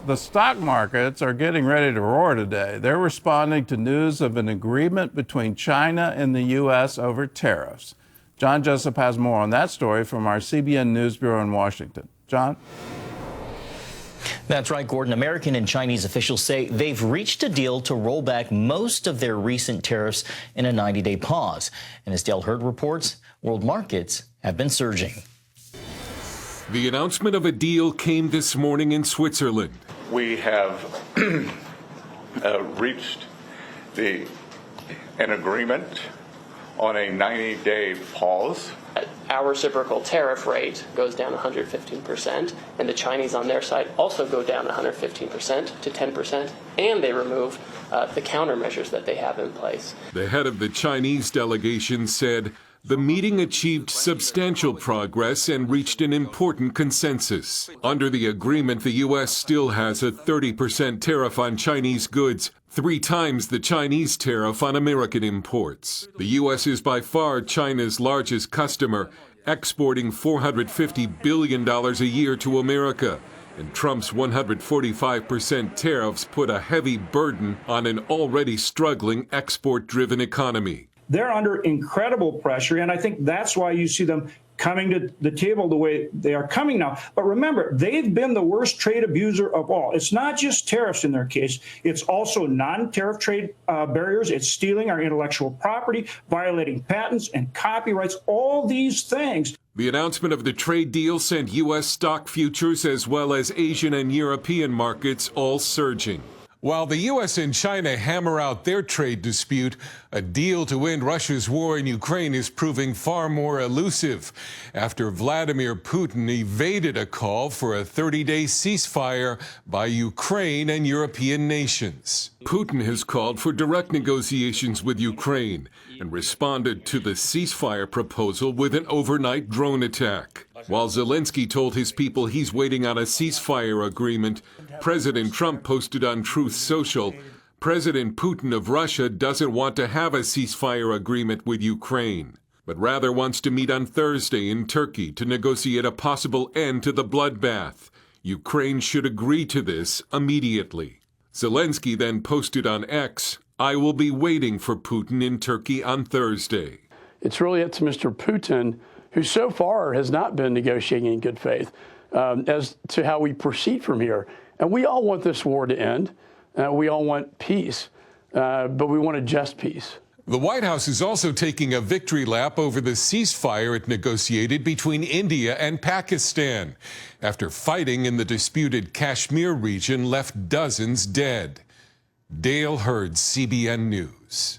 The stock markets are getting ready to roar today. They're responding to news of an agreement between China and the U.S. over tariffs. John Jessup has more on that story from our CBN News Bureau in Washington. John? That's right, Gordon. American and Chinese officials say they've reached a deal to roll back most of their recent tariffs in a 90-day pause. And as Dale Hurd reports, world markets have been surging. The announcement of a deal came this morning in Switzerland. We have reached an agreement on a 90-day pause. Our reciprocal tariff rate goes down 115%, and the Chinese on their side also go down 115% to 10%, and they remove the countermeasures that they have in place. The head of the Chinese delegation said the meeting achieved substantial progress and reached an important consensus. Under the agreement, the U.S. still has a 30% tariff on Chinese goods, 3 times the Chinese tariff on American imports. The U.S. is by far China's largest customer, exporting $450 billion a year to America. And Trump's 145% tariffs put a heavy burden on an already struggling export-driven economy. They're under incredible pressure, and I think that's why you see them coming to the table the way they are coming now. But remember, they've been the worst trade abuser of all. It's not just tariffs in their case. It's also non-tariff trade barriers. It's stealing our intellectual property, violating patents and copyrights, all these things. The announcement of the trade deal sent U.S. stock futures as well as Asian and European markets all surging. While the U.S. and China hammer out their trade dispute, a deal to end Russia's war in Ukraine is proving far more elusive after Vladimir Putin evaded a call for a 30-day ceasefire by Ukraine and European nations. Putin has called for direct negotiations with Ukraine and responded to the ceasefire proposal with an overnight drone attack. While Zelensky told his people he's waiting on a ceasefire agreement, President Trump posted on Truth Social, President Putin of Russia doesn't want to have a ceasefire agreement with Ukraine, but rather wants to meet on Thursday in Turkey to negotiate a possible end to the bloodbath. Ukraine should agree to this immediately. Zelensky then posted on X, I will be waiting for Putin in Turkey on Thursday. It's really up to Mr. Putin, who so far has not been negotiating in good faith, as to how we proceed from here. And we all want this war to end. We all want peace, but we want a just peace. The White House is also taking a victory lap over the ceasefire it negotiated between India and Pakistan after fighting in the disputed Kashmir region left dozens dead. Dale Hurd, CBN News.